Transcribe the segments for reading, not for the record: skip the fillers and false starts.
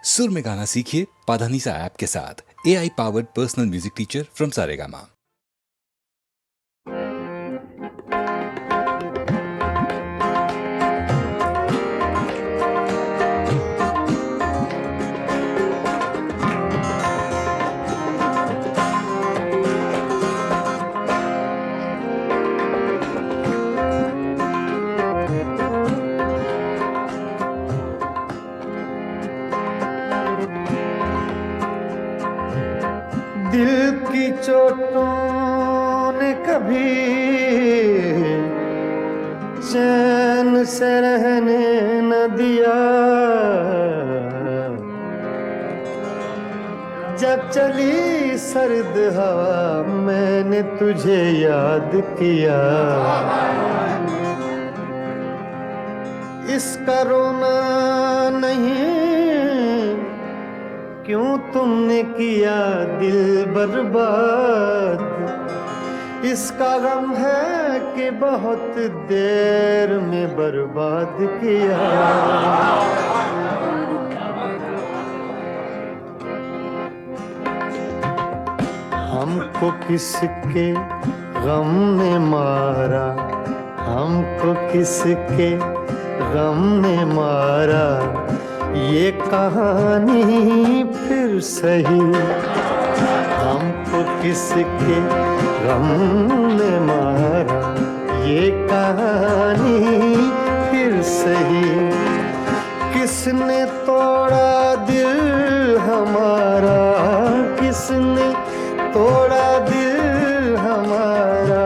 सुर में गाना सीखिए पाधानीसा ऐप के साथ। AI powered personal music teacher from Saregama. दिल की चोटों ने कभी चैन से रहने न दिया। जब चली सर्द हवा मैंने तुझे याद किया। इसका रोना नहीं क्यों तुमने किया दिल बर्बाद। इसका गम है कि बहुत देर में बर्बाद किया। हमको किसके गम ने मारा, हमको किसके गम ने मारा। ये कहानी फिर सही, हमको किसके गम ने मारा। ये कहानी फिर सही, किसने तोड़ा दिल हमारा, किसने तोड़ा दिल हमारा।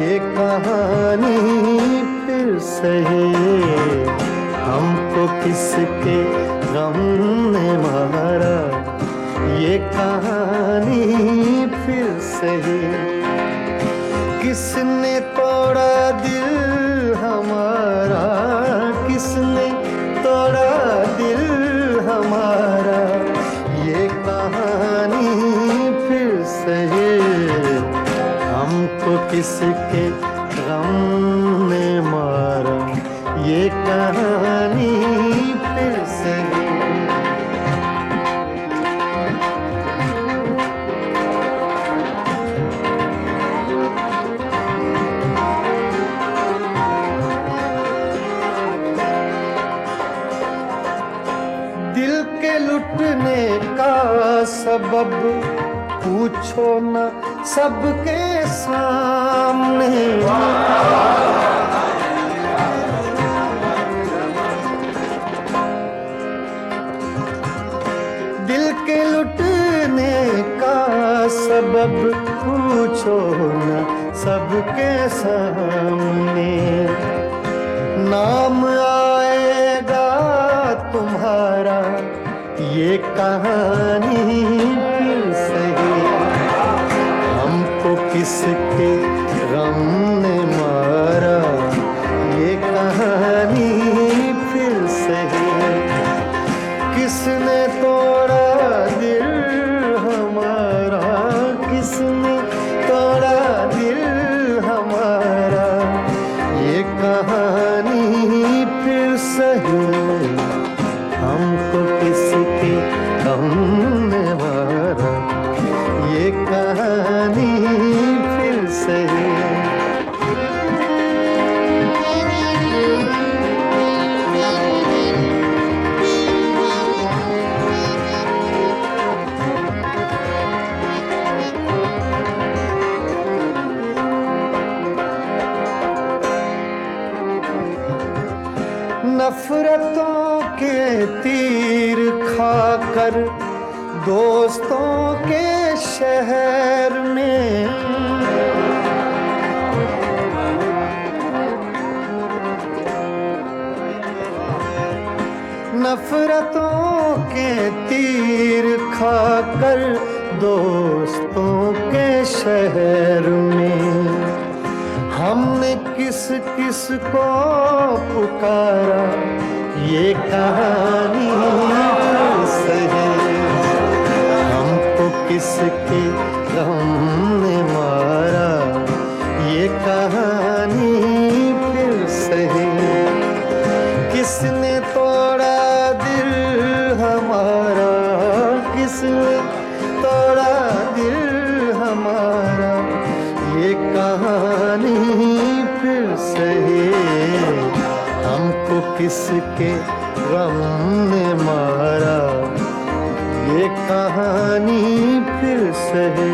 ये कहानी फिर सही, हमको किसके गम ने मारा। ये कहानी फिर सही, किसने तोड़ा दिल हमारा, किसने तोड़ा दिल हमारा। ये कहानी फिर सही, हमको किसके गम ने मारा। ये कहानी फिर सही। दिल के लुटने का सबब पूछो न सबके सामने। दिल के लुटने का सबब पूछो न सबके सामने। नाम आएगा तुम्हारा, ये कहानी फिर सही। हमको किसके गम ने मारा। ये कहानी फिर सही, किसने तोड़ा दिल हमारा, किसने तोड़ा दिल हमारा। ये कहानी फिर सही, हमको किसके गम ने मारा। ये कहानी फिर सही। नफरतों के तीर खाकर दोस्तों के शहर में। नफरतों के तीर खाकर दोस्तों के शहर में। हमने किस किस को पुकारा। ये कहानी सही, हमको किसके गम ने मारा। ये कहानी फिर सही, किसने तोड़ा दिल हमारा। किसके गम ने मारा, ये कहानी फिर से है।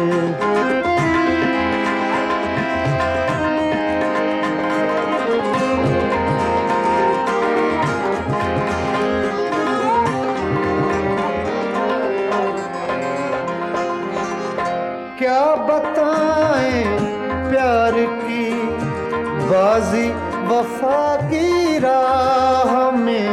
क्या बताएं प्यार की बाजी वफा की राह में,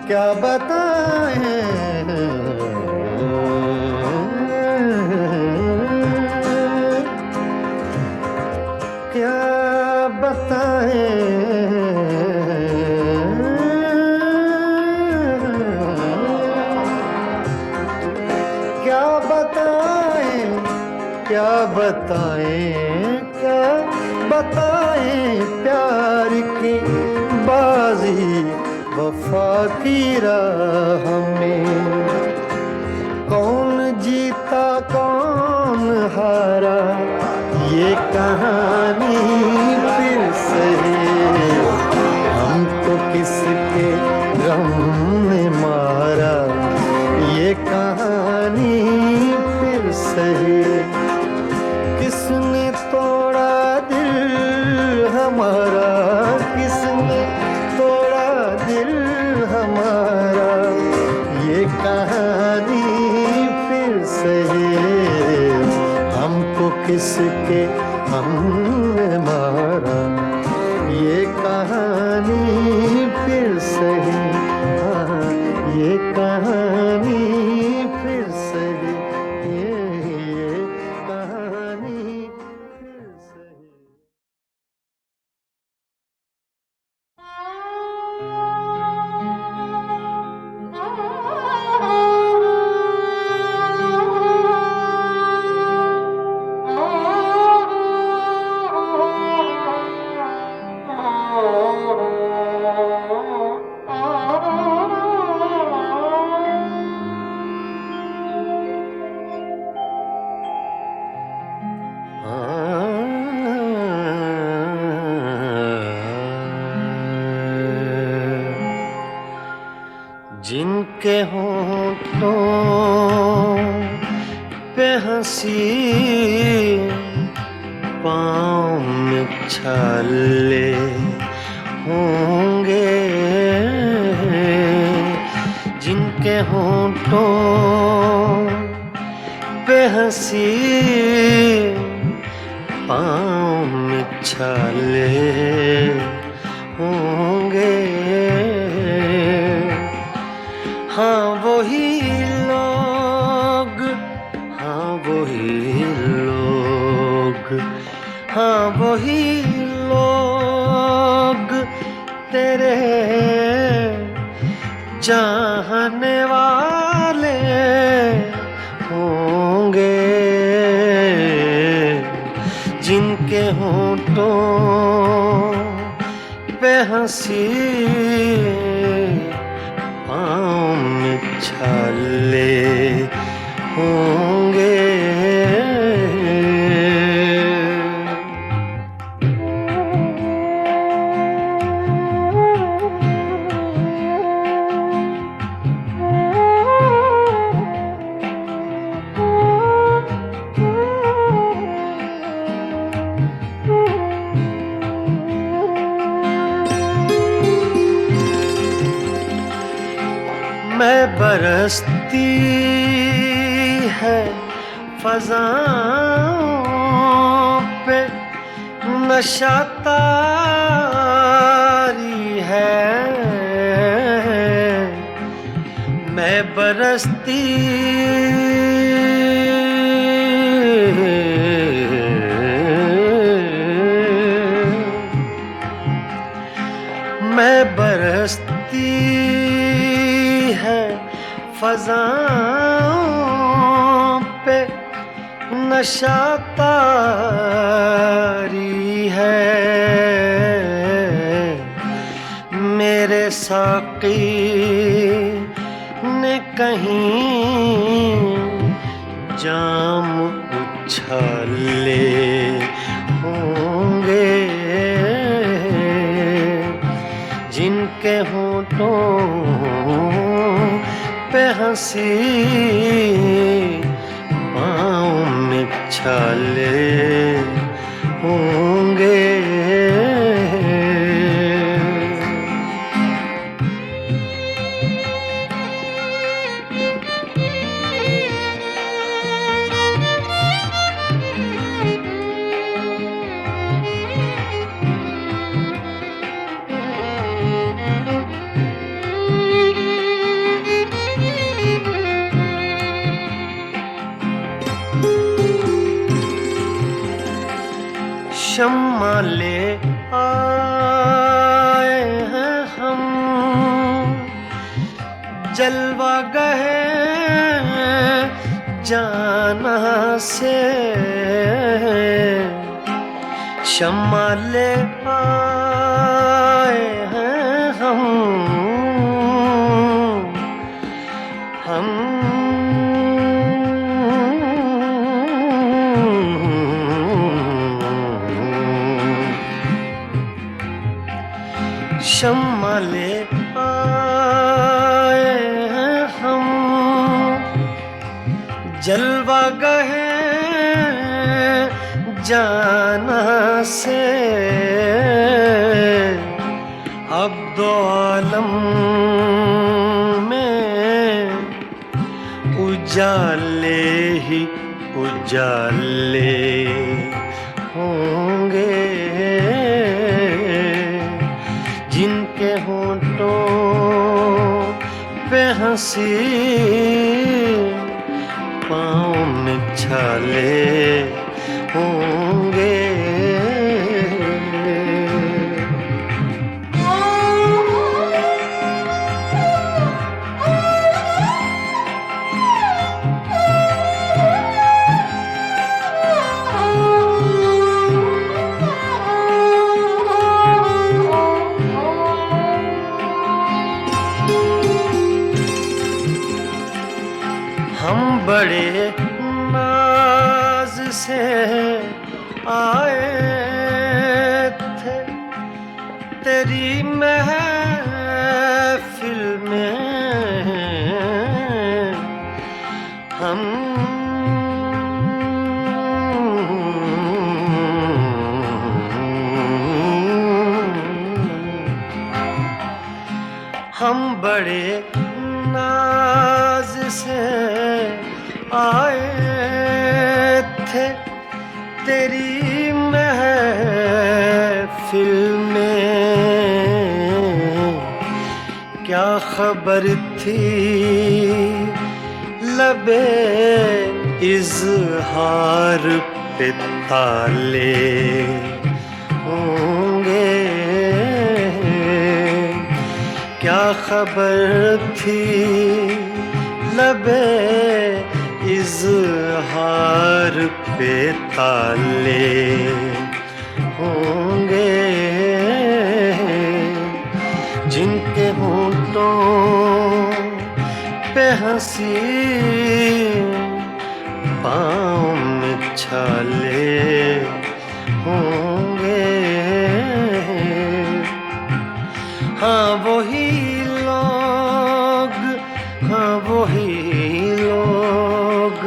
क्या बताएं क्या बताएं क्या बताएं क्या बताएं प्यार की बाजी वफा की राह में। कौन जीता कौन हारा, ये कहानी फिर से है। हमको किसके गम ने मारा, ये कहानी फिर से है। किसने तोड़ा दिल हमारा, किसने तोड़ा दिल हमारा, ये कहानी फिर से है। हमको किसके हमने मारा, ये कहानी फिर से है। हाँ, ये कहानी फिर से है। ये कहानी फिर से है। जिनके होठों पे हंसी, पाँव में छाले होंगे, जिनके होठों पे हंसी, पाँव में छाले होंगे। हाँ वही लोग, हाँ वही लोग, हाँ वही लोग तेरे चाहने वाले होंगे, जिनके होठों पे हंसी, पाँव में छाले होंगे। मैं बरसती है फ़ज़ाओं पे नशा तारी है, मैं बरसती मैं बरसती है फ़ज़ाओं पे नशा तारी है, मेरे साक़ी ने कहीं जाम होंगे। शम्मा ले आए हैं हम, जलवा गए जाना से। शम्मा ले आए हैं हम शम्मा ले आए हैं हम, जलवा गए जाना से। अब दो आलम में उजाले ही उजाले होंगे। जिनके होंठों पे हंसी, पाँव में छाले होंगे। हम बड़े नाज से आए थे तेरी महफिल में। हम बड़े नाज से आए थे तेरी महफिल में। क्या खबर थी लबे इज़हार पे ताले होंगे। क्या खबर थी लबे इज़हार पे ताले होंगे। जिनके होंठों पे हंसी, पाँव में छाले होंगे। हाँ वही लोग, हाँ वही लोग,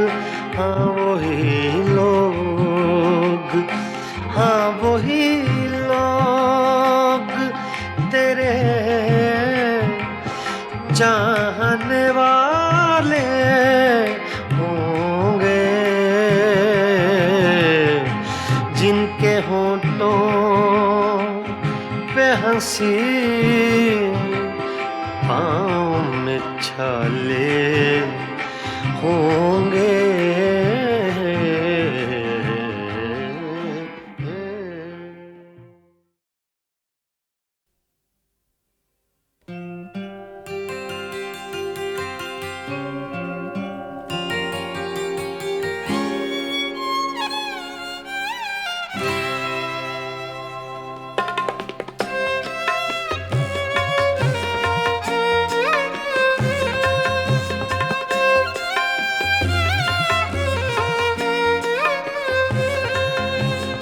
हाँ वही लोग, हाँ वही लोग तेरे चाहने वाले होंगे। जिनके होंठों पे हंसी, पाँव में छाले होंगे।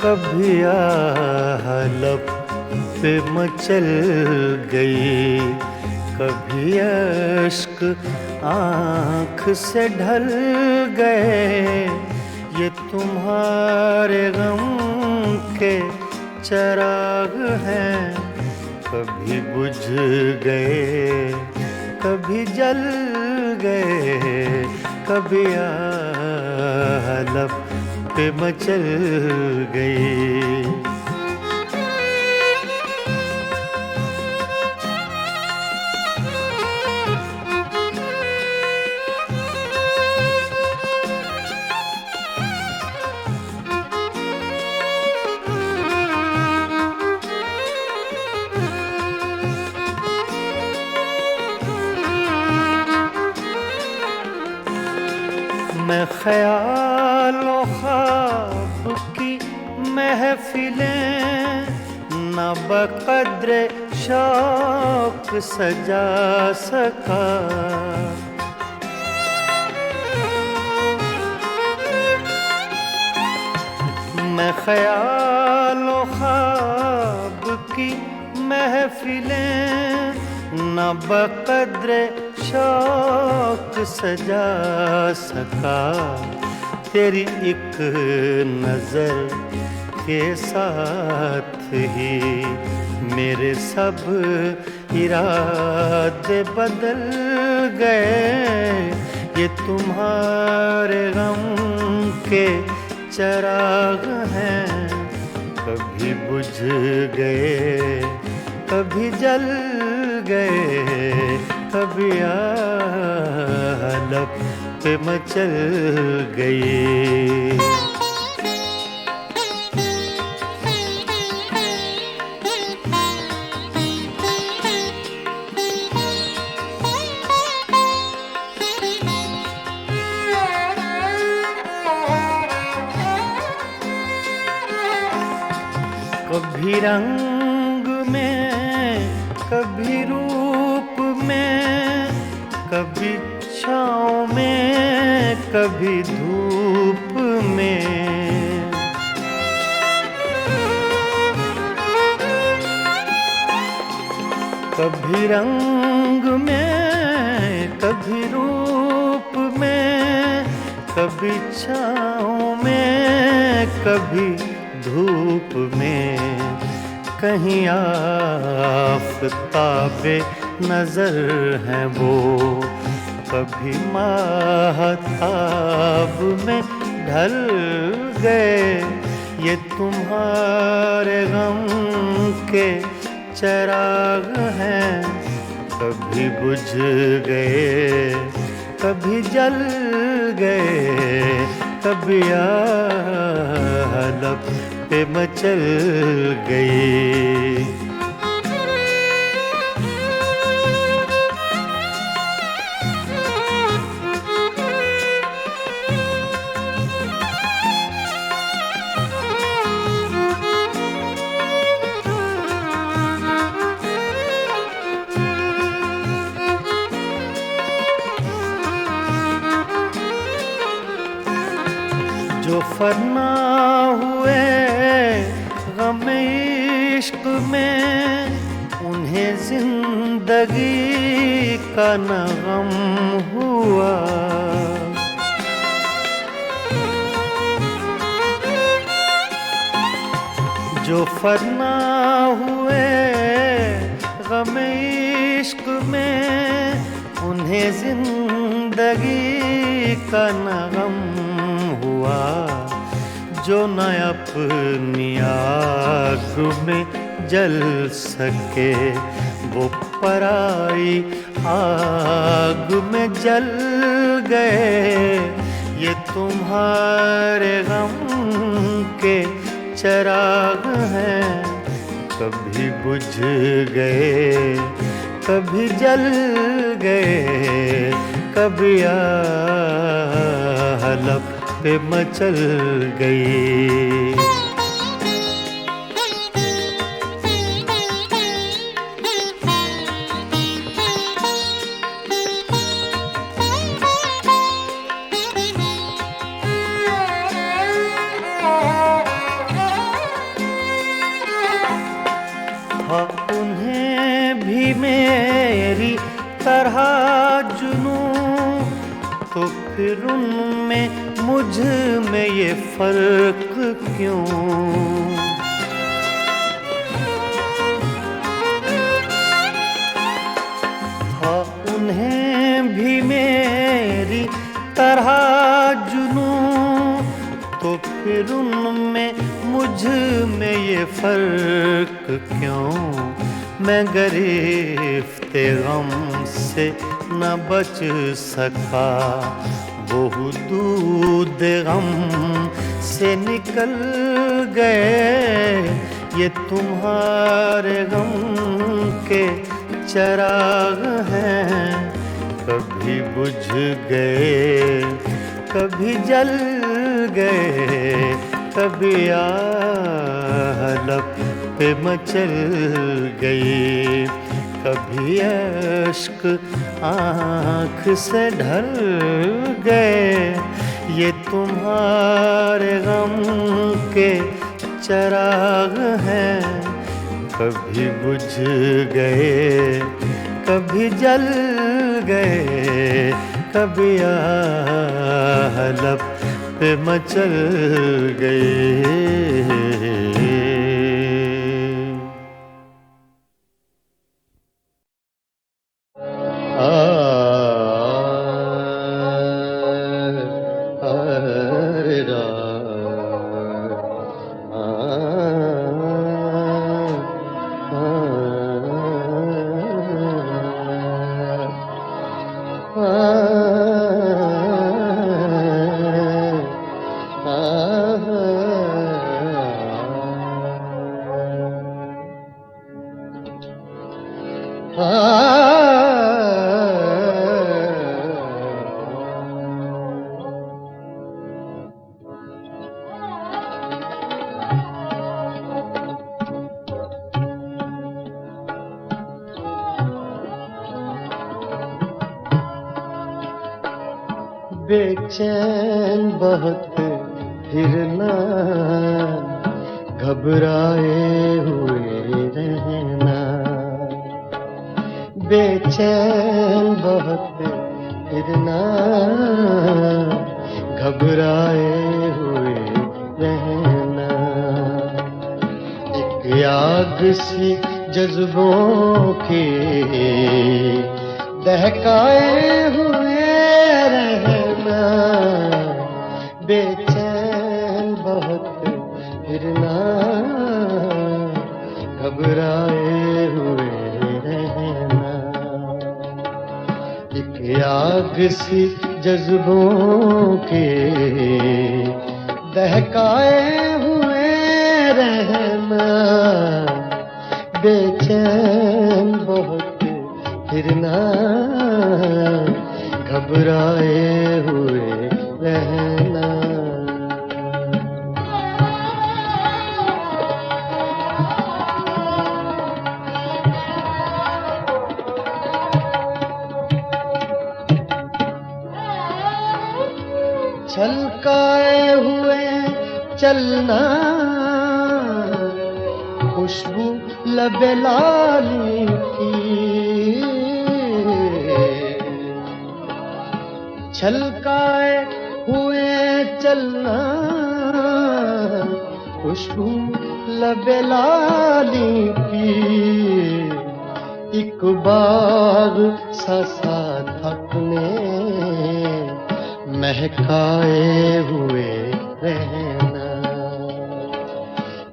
कभी आह लब पे मचल गई, कभी अश्क आँख से ढल गए। ये तुम्हारे गम के चराग हैं, कभी बुझ गए कभी जल गए, कभी आलप पे मचल गई। मैं ख्यालों ख्वाब की महफिलें न बक़द्र शौक सजा सका। मैं ख्यालों ख्वाब की महफिलें न बक़द्र शौक सजा सका। तेरी एक नजर के साथ ही मेरे सब इरादे बदल गए। ये तुम्हारे गम के चराग हैं, कभी बुझ गए कभी जल गए, कभी आलप पे मचल गई। कभी रंग में कभी रूप में, कभी छाँव में कभी धूप में। कभी रंग में कभी रूप में, कभी छाँव में कभी धूप में। कहीं आफ़ताबे नजर हैं वो, कभी माहताब में ढल गए। ये तुम्हारे गम के चराग हैं, कभी बुझ गए कभी जल गए, कभी आलप पे मचल गई। जो फना हुए गम इश्क में, उन्हें जिंदगी का न गम हुआ। जो फना हुए गम इश्क में, उन्हें जिंदगी का न गम हुआ। जो न अपनी आग में जल सके, वो पराई आग में जल गए। ये तुम्हारे गम के चराग हैं, कभी बुझ गए कभी जल गए, कभी आलप पे मचल गई। हाँ, उन्हें भी मेरी तरह जुनूं, तो फिर उनमें मुझ में ये फर्क क्यों। में ये फर्क क्यों, मैं गिरफ्ते गम से न बच सका। वो दूध गम से निकल गए, ये तुम्हारे गम के चराग हैं। कभी बुझ गए, कभी जल गए, कभी आह लब पे मचल गई, कभी अश्क आँख से ढल गए। ये तुम्हारे गम के चराग हैं। कभी बुझ गए, कभी जल गए, कभी आह लब पे मचल गए। बेचैन बहुत फिरना, घबराए हुए रहना। बेचैन बहुत फिरना, घबराए हुए रहना। एक आग सी जज्बों की दहकाए हुए रहना। बेचैन बहुत फिरना, घबराए हुए रहना। एक आग सी जज्बों के दहकाए हुए रहना। बेचैन बहुत फिरना, घबराए हुए रहना। छलकाए हुए चलना, खुशबू लबे लाली की। छलकाए हुए चलना, खुशबू लबे लाली की। एक बाग सा थकने, महकाए हुए रहना।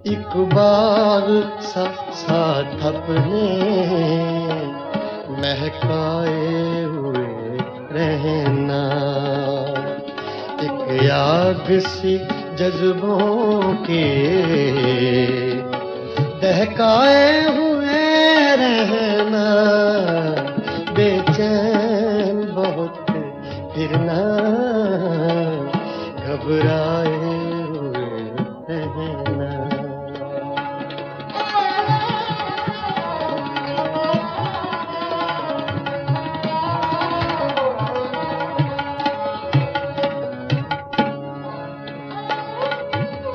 एक बाग सा थपने, महकाए हुए रहना। एक आग सी जज्बों के दहकाए हुए रहना। बेचैन बहुत फिरना, घबराए हुए रहना।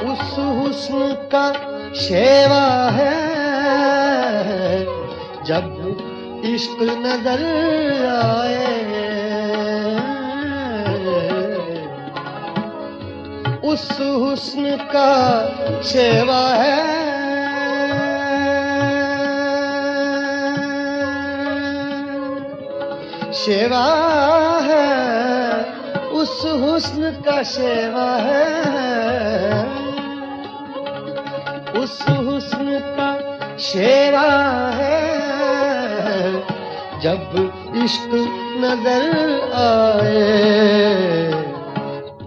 उस हुस्न का शेवा है, जब इश्क नजर आए। उस हुस्न का शेवा है, शेवा है। उस हुस्न का शेवा है, उस हुस्न का शेरा है, जब इश्क नजर आए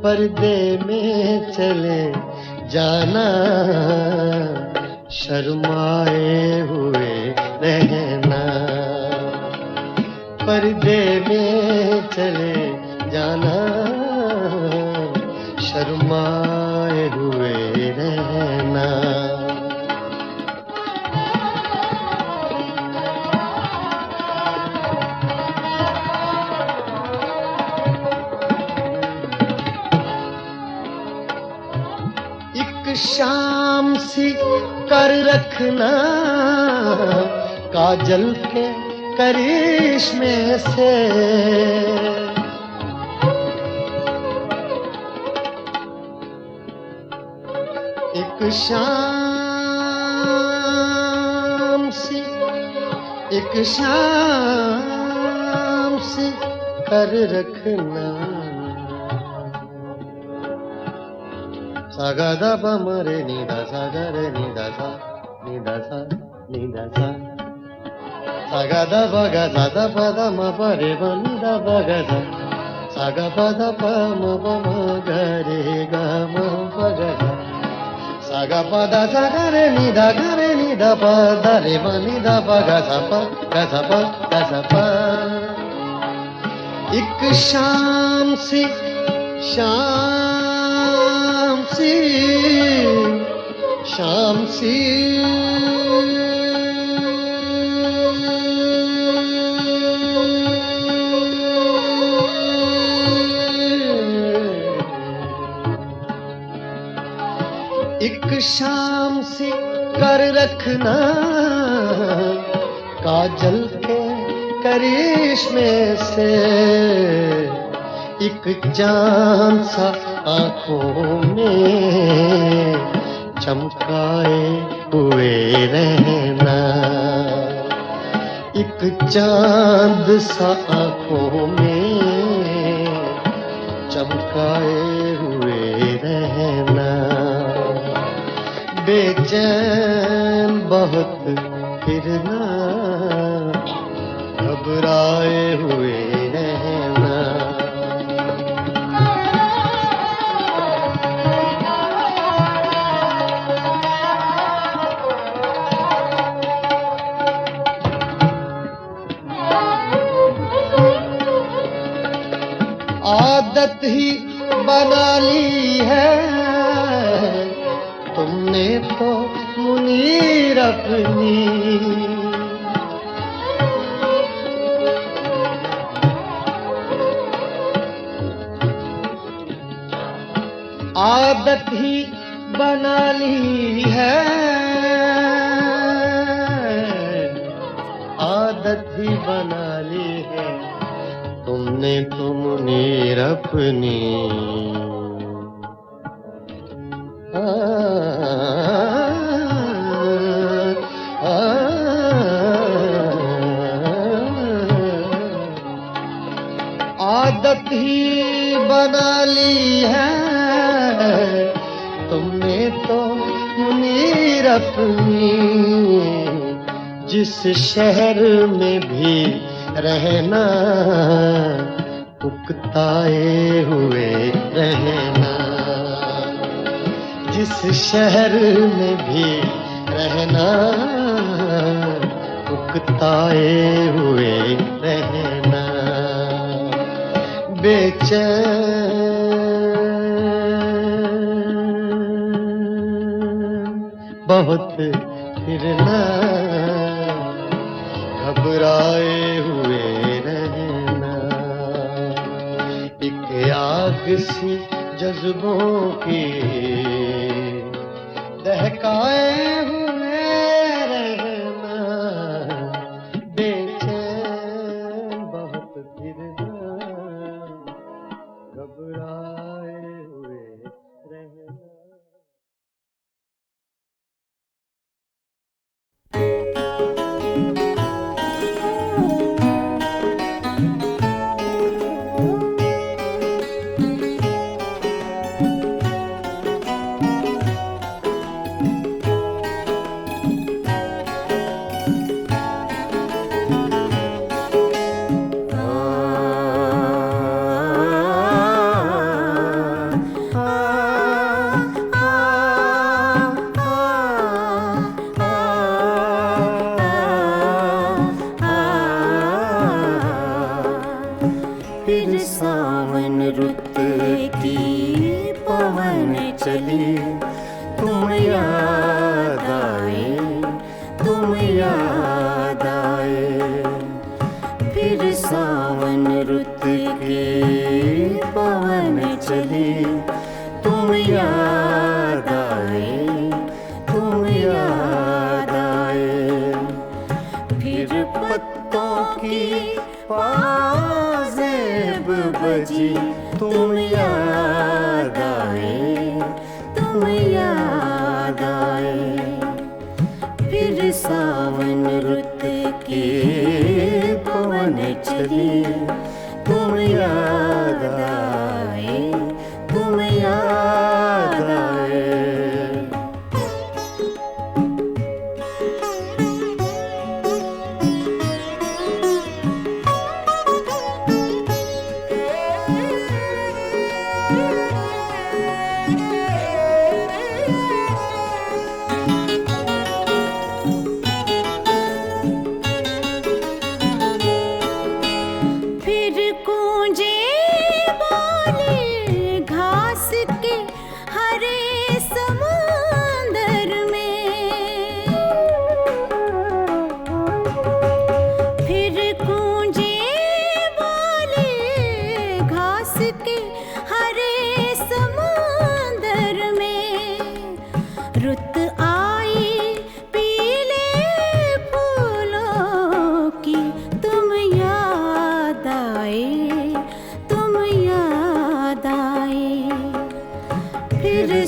पर्दे में चले जाना, शर्माए हुए रहना। पर्दे में चले जाना, शर्माए हुए रहना। एक शाम सी कर रखना काजल के करिश्मे से, एक शाम सी कर रखना। सागा दा पा मरे नी दा सा गा रे नी दा सा नी दा सा नी दा सा। सागा दा पा गा सा दा पा दा म प रे ब नी दा पा गा सा। सागा पा दा पा म प म ग रे ग म प ग सा। सागा पा दा सा गा रे नी दा पा दा रे ब नी दा पा गा सा पा गा सा पा गा सा पा। एक शाम सी शाम सी एक शाम सी कर रखना काजल के करिश्मे से, एक चांद सा आंखों में चमकाए हुए रहना। एक चांद सा आंखों में चमकाए हुए रहना। बेचैन बहुत फिरना, घबराए हुए रहना। आदत ही बना ली है तुमने तो मुनीर अपनी। आदत ही बना ली है, आदत ही बना ली है तुमने तो मुनीर अपनी। आदत ही बना ली है तुमने तो मुनीर अपनी। जिस शहर में भी रहना उकताए हुए रहना। जिस शहर में भी रहना उकताए हुए रहना। बेचैन बहुत फिरना, घबराए हुए रहना। एक आग सी जज्बों की दहकाए हुए रहना। बेचैन बहुत फिरना, घबराए हुए रहना। सावन रुत की पवन चली, तुम याद आए, तुम याद आए। फिर सावन रुत की पवन चली, तुम याद आए, तुम याद आए। फिर पत्तों की पाजेब बजी, तुम याद आए, तुम याद आए। फिर सावन रुत की पवन चली, तुम याद आए, तुम याद आए।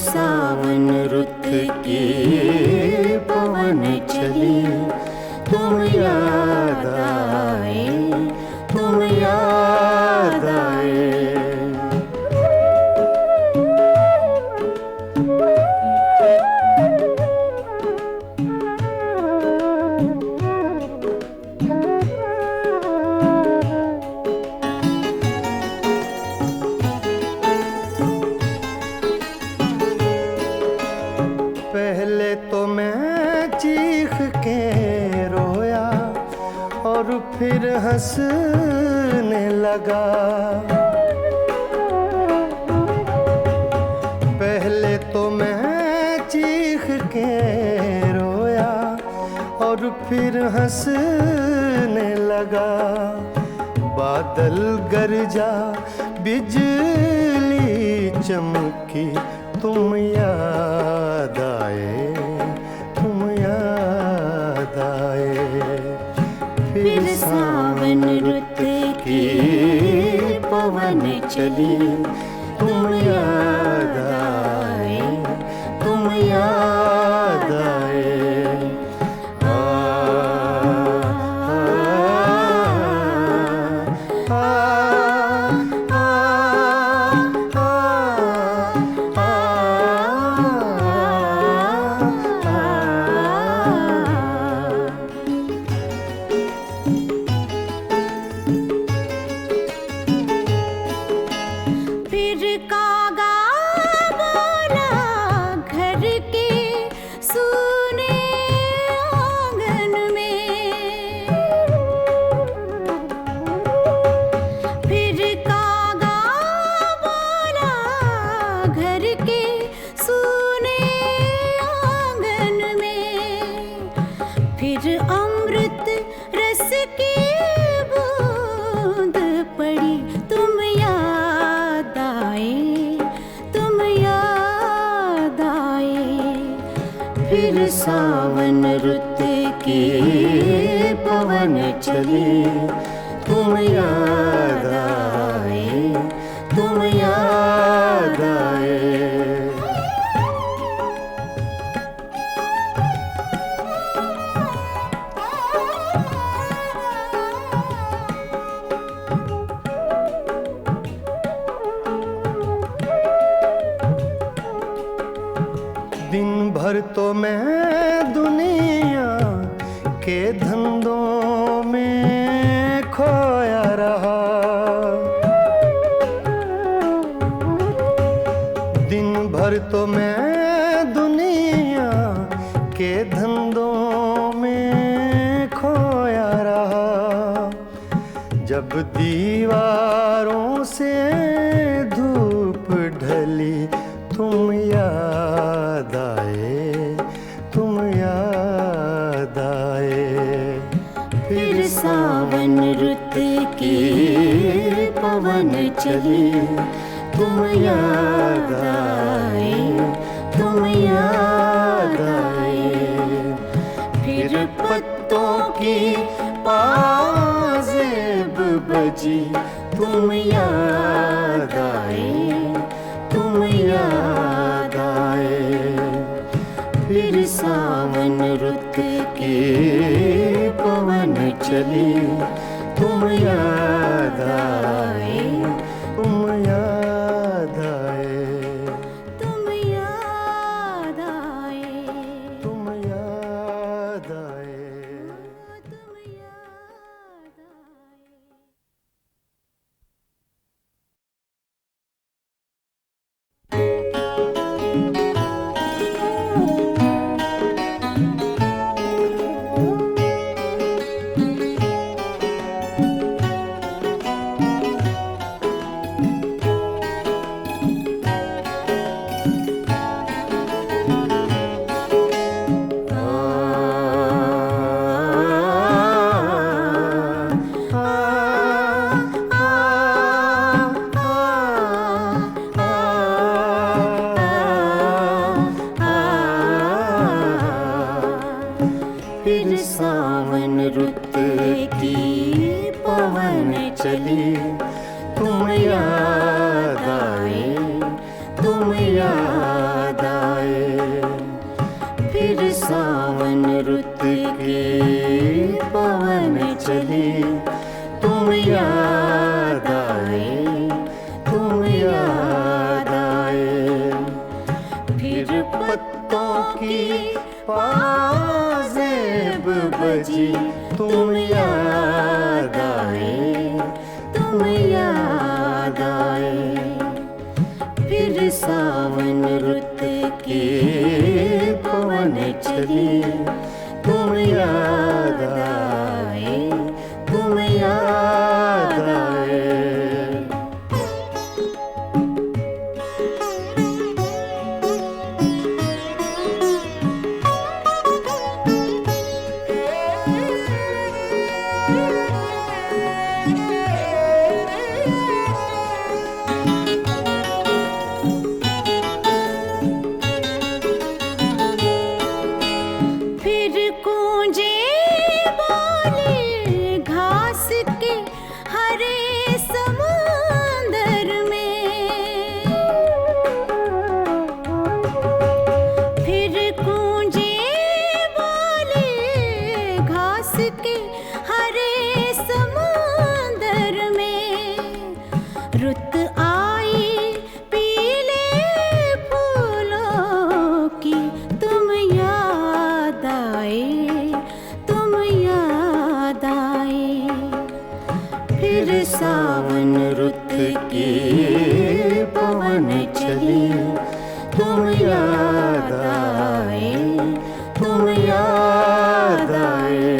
सावन रुत की पवन चली, तुम याद आए, तुम याद आए। पहले तो मैं चीख के रोया और फिर हंसने लगा। पहले तो मैं चीख के रोया और फिर हंसने लगा। बादल गरजा, बिजली चमकी, तुम याद आए, तुम याद आए। फिर सावन रुत की पवन चली, तुम याद आए, तुम याद आए। फिर सावन रुत की पवन चली, तुम याद आए, तुम याद आए। दिन भर तो मैं दुनिया के धंधों में खोया रहा। दिन भर तो मैं दुनिया के धंधों में खोया रहा। जब दीवारों सावन रुत के पवन चले, तुम याद आए, तुम याद आए। फिर पत्तों की पाजेब बजी, तुम याद आए, तुम याद आए। फिर सावन रुत के पवन चले, तुम याद आए, तुम याद आए, तुम याद आए, तुम याद आए, तुम याद आए। फिर सावन रुत की पवन चली, तुम याद आए, तुम याद आए। फिर सावन रुत की पवन चली, तुम याद आए, तुम याद आए। फिर पत्तों की पाजेब बजी, तुम याद आए, तुम याद आए। फिर सावन रुत के पवन चली, तुम याद आए, तुम याद आए। फिर गूंजे बोले घास के हरे समुंदर में। फिर गूंजे बोले घास के हरे समुंदर में। रुत आई पीले फूलों की, तुम याद आए, तुम याद आए। फिर सावन रुत के पवन चले, तुम याद आए, तुम याद आए।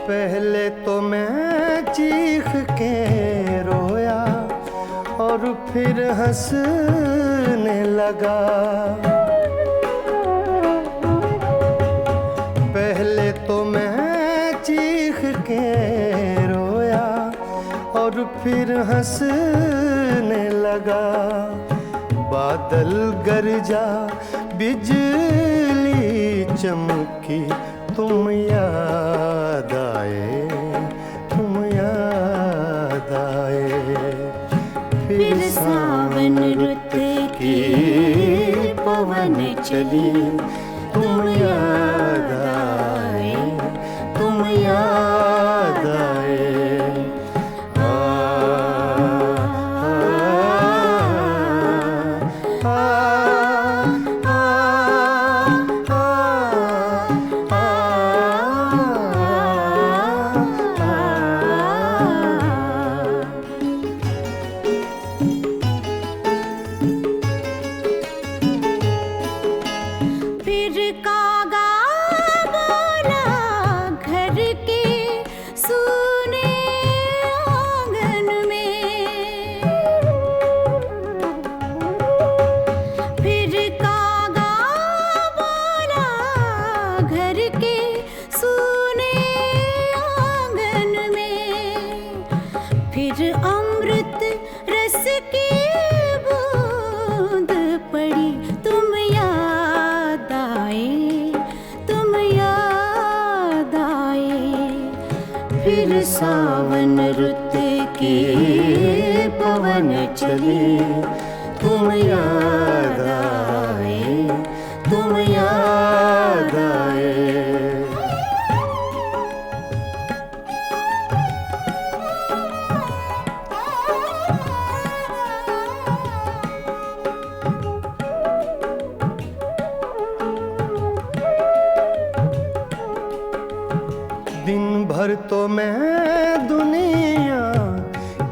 पहले तो मैं चीख के रोया और फिर हंसने लगा। पहले तो मैं चीख के रोया और फिर हंसने लगा। बादल गरजा, बिजली चमकी, तुम याद आए, तुम याद आए। फिर सावन रुत की पवन चली, तुम याद आए, तुम याद आए। फिर सावन रुत के पवन चले, तुम याद आए, तुम याद आए। दिन भर तो मैं दुनिया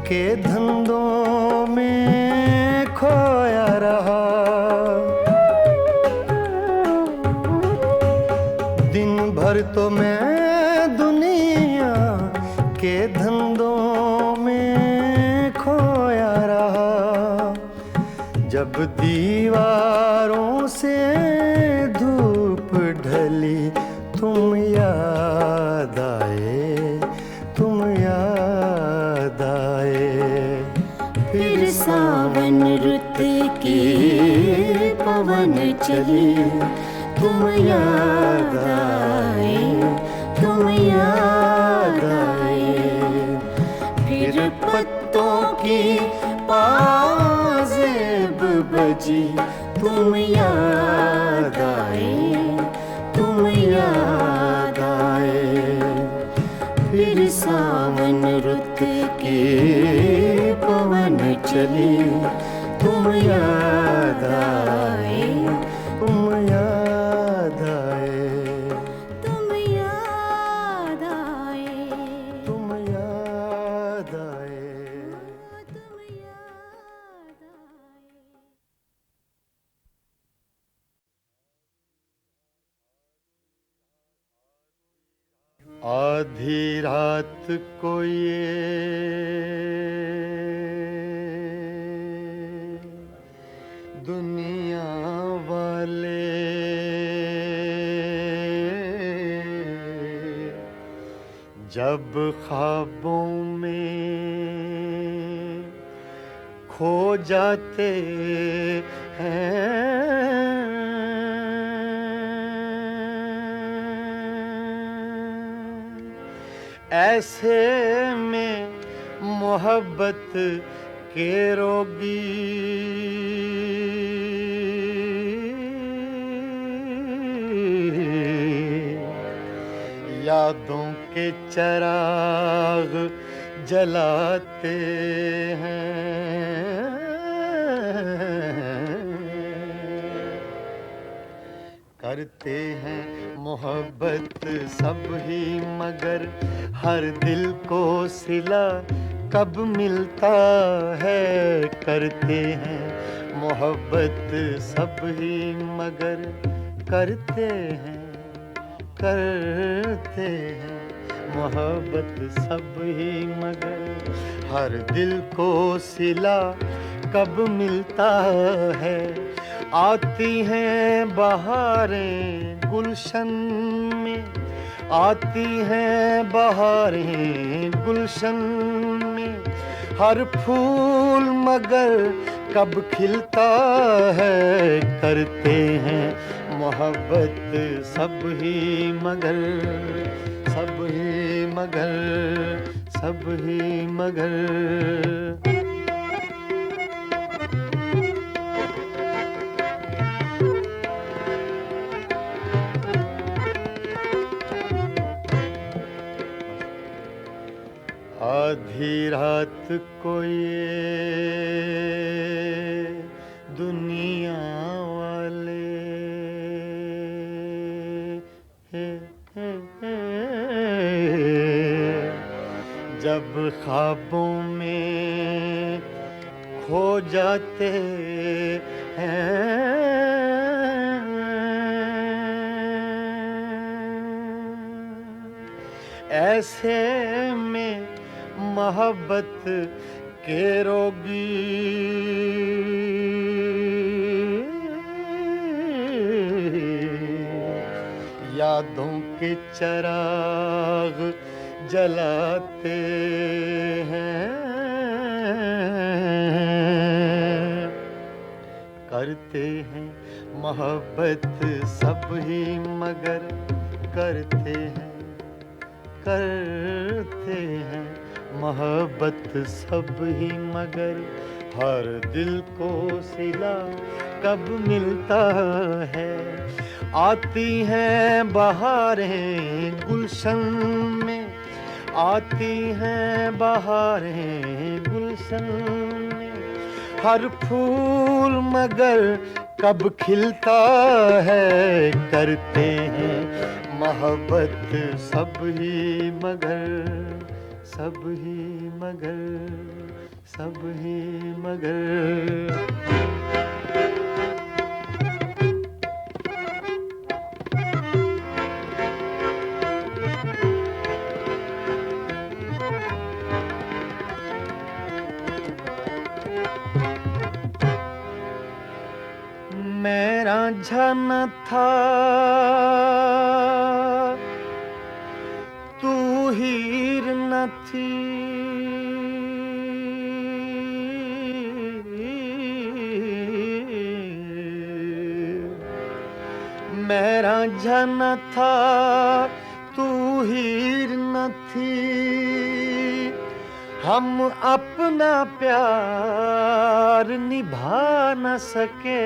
के धंधों में खोया रहा, दिन भर तो मैं दुनिया के धंधों में खोया रहा। जब दीवारों से धूप ढली, तुम याद आए, तुम याद आए। फिर सावन रुत के पवन चले, तुम याद आए, तुम याद आए। फिर पत्तों की पाजेब बजी, तुम याद आए, तुम याद आए। फिर सावन रुत के पवन चले, तुम याद आए, तुम याद आए, तुम याद आए, तुम याद आए, तुम याद आए। आधी रात को ये दुनिया वाले जब ख्वाबों में खो जाते ऐसे में मोहब्बत के रोगी यादों के चिराग जलाते हैं। करते हैं मोहब्बत सब ही मगर हर दिल को सिला कब मिलता है। करते हैं मोहब्बत सब ही मगर करते हैं मोहब्बत सब ही मगर हर दिल को सिला कब मिलता है। आती हैं बहारें गुलशन में, आती हैं बहारें गुलशन में, हर फूल मगर कब खिलता है। करते हैं मोहब्बत सब ही मगर सब ही मगर सब ही मगर। आधी रात को ये दुनिया वाले जब ख्वाबों में खो जाते हैं। ऐसे में मोहब्बत के रोगी यादों के चिराग जलाते हैं। करते हैं मोहब्बत सब ही मगर करते हैं करते हैं मोहब्बत सब ही, मगर हर दिल को सिला कब मिलता है। आती हैं बहारें गुलशन में, आती हैं बहारें गुलशन में, हर फूल मगर कब खिलता है। करते हैं मोहब्बत सब ही मगर, सब ही मगर, सब ही मगर। मेरा झन था तू हीर न थी, मेरा झन था तू हीर न थी, हम अपना प्यार निभा न सके।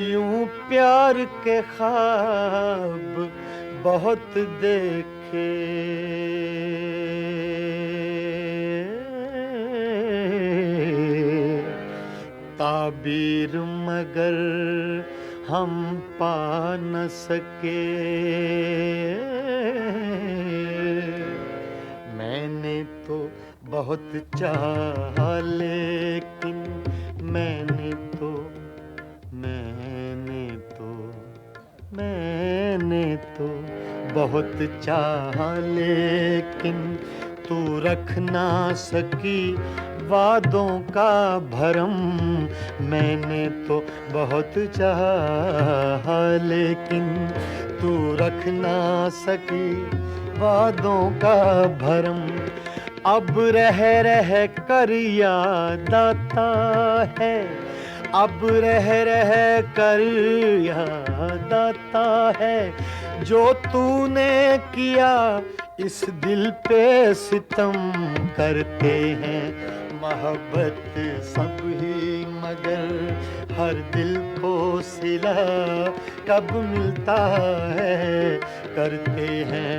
यूं प्यार के ख्वाब बहुत देखे, ताबीर मगर हम पा न सके। मैंने तो बहुत चाहा लेकिन मैंने तो बहुत चाहा लेकिन तू रख ना सकी वादों का भरम। मैंने तो बहुत चाहा लेकिन तू रख ना सकी वादों का भरम। अब रह रह कर याद आता है, अब रह रह कर याद आता है, जो तूने किया इस दिल पे सितम। करते हैं मोहब्बत सब ही मगर हर दिल को सिला कब मिलता है। करते हैं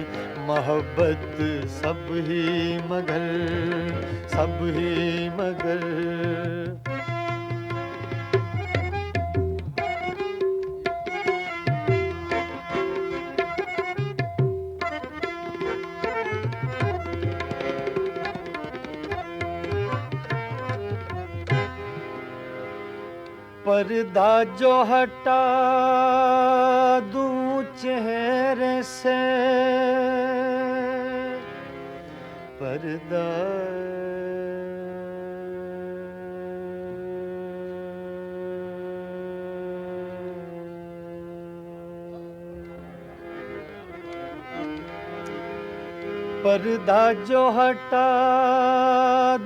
मोहब्बत सब ही मगर, सब ही मगर। पर्दा जो हटा दूं चेहरे से, पर्दा पर्दा जो हटा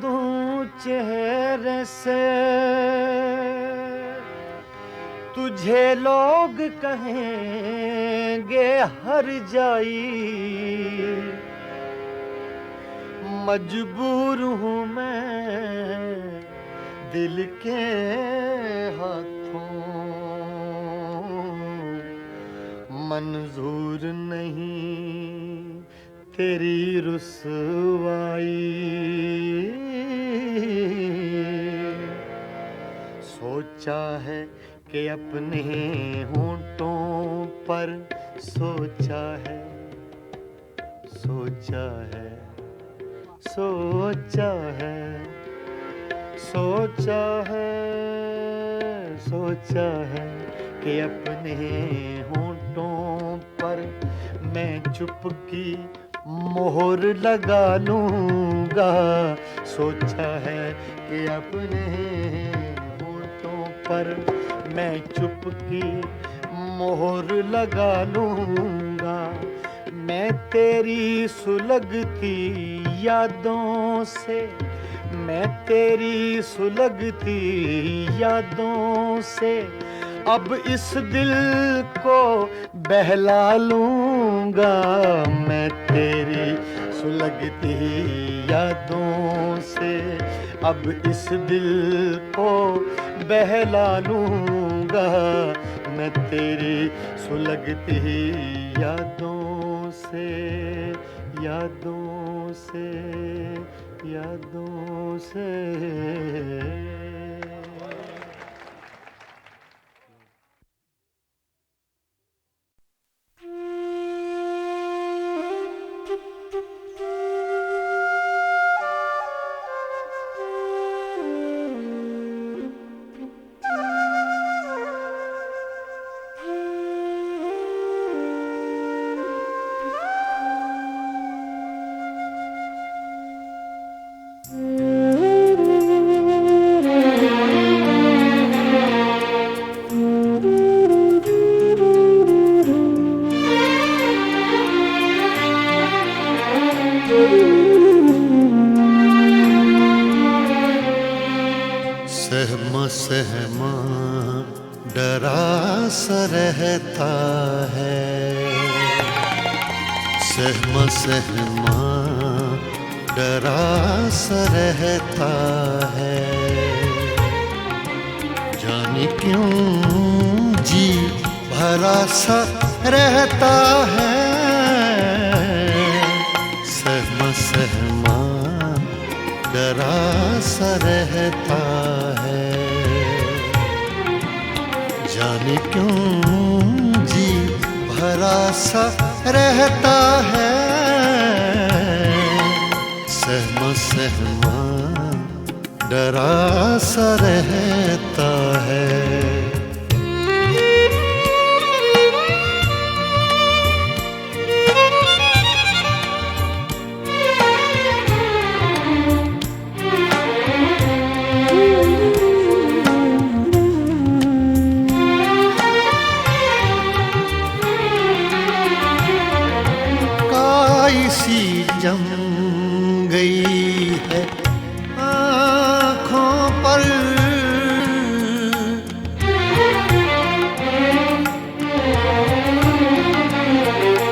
दूं चेहरे से, तुझे लोग कहेंगे हर जाई। मजबूर हूँ मैं दिल के हाथों, मंजूर नहीं तेरी रुसवाई। सोचा है कि अपने होंठों पर, सोचा है, सोचा है, सोचा है, सोचा है, सोचा है कि अपने होंठों पर मैं चुपकी मोहर लगा लूँगा। सोचा है कि अपने होंठों पर मैं चुपकी मोहर लगा लूँगा। मैं तेरी सुलगती यादों से, मैं तेरी सुलगती यादों से अब इस दिल को बहला लूँगा। लूंगा मैं तेरी सुलगती यादों से, अब इस दिल को बहला लूंगा मैं तेरी सुलगती यादों से, यादों से, यादों से। सहमा सहमा डरा सा रहता है, सहमा सहमा डरा सा रहता है, जाने क्यों जी भरा सा रहता है, सहमा सहमा डरा सा रहता है, जाने क्यों जी भरा सा रहता है, सहमा सहमा डरा सा रहता है। सी जम गई है आँखों पर,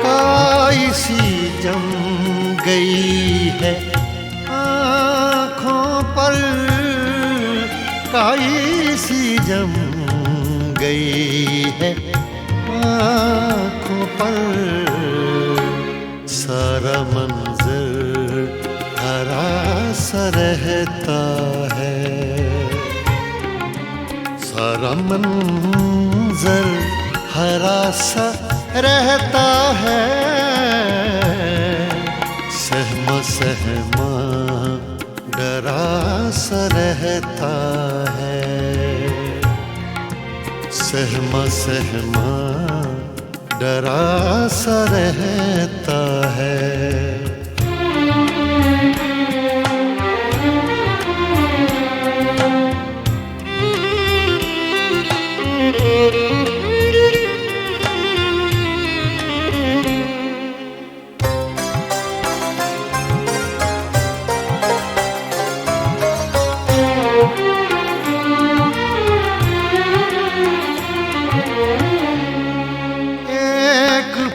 काई सी जम गई है आँखों पर, काई सी जम गई है आँखों पर, सारा मंजर हरा सा रहता है, सारा मंजर हरा सा रहता है, सहमा सहमा डरा सा रहता है, सहमा सहमा डरा सा रहता है।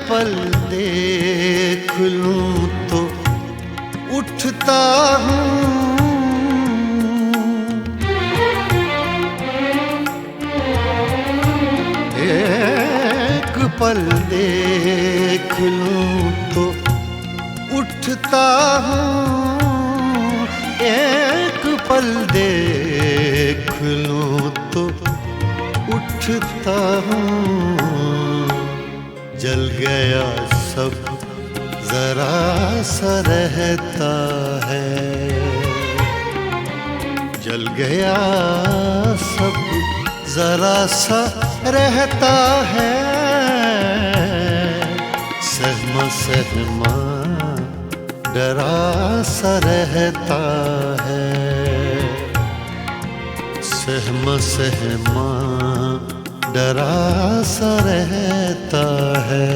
पल देख लूं तो उठता हूँ, एक पल देख लूं तो उठता हूँ, एक पल देख लूं तो उठता हूँ, जल गया सब जरा सा रहता है, जल गया सब जरा सा रहता है, सहमा सहमा डरा सा रहता है, सहमा सहमा डरा सा रहता है।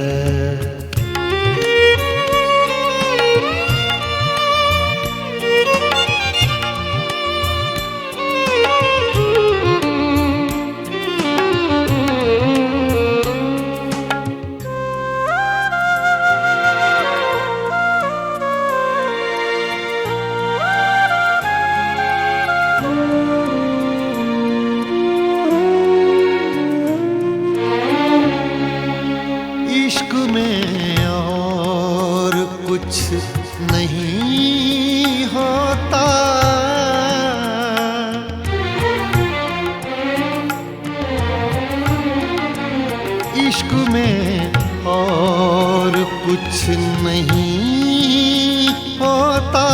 इश्क में और कुछ नहीं होता,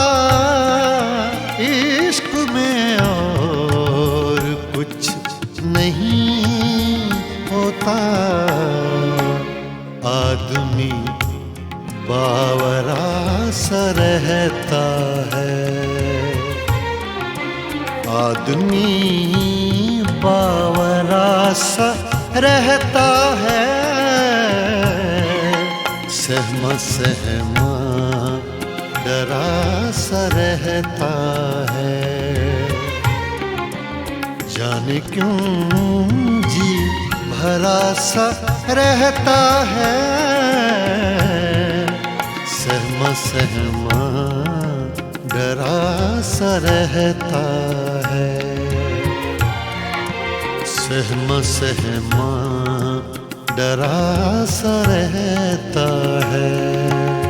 इश्क में और कुछ नहीं होता। आदमी बावरा सा रहता है, आदमी बावरा सा रहता है। सहमा सहमा डरा सा रहता है। जाने क्यों जी भरा सा रहता है। सहमा सहमा डरा सा रहता है। सहमा सहमा डरा सा रहता है।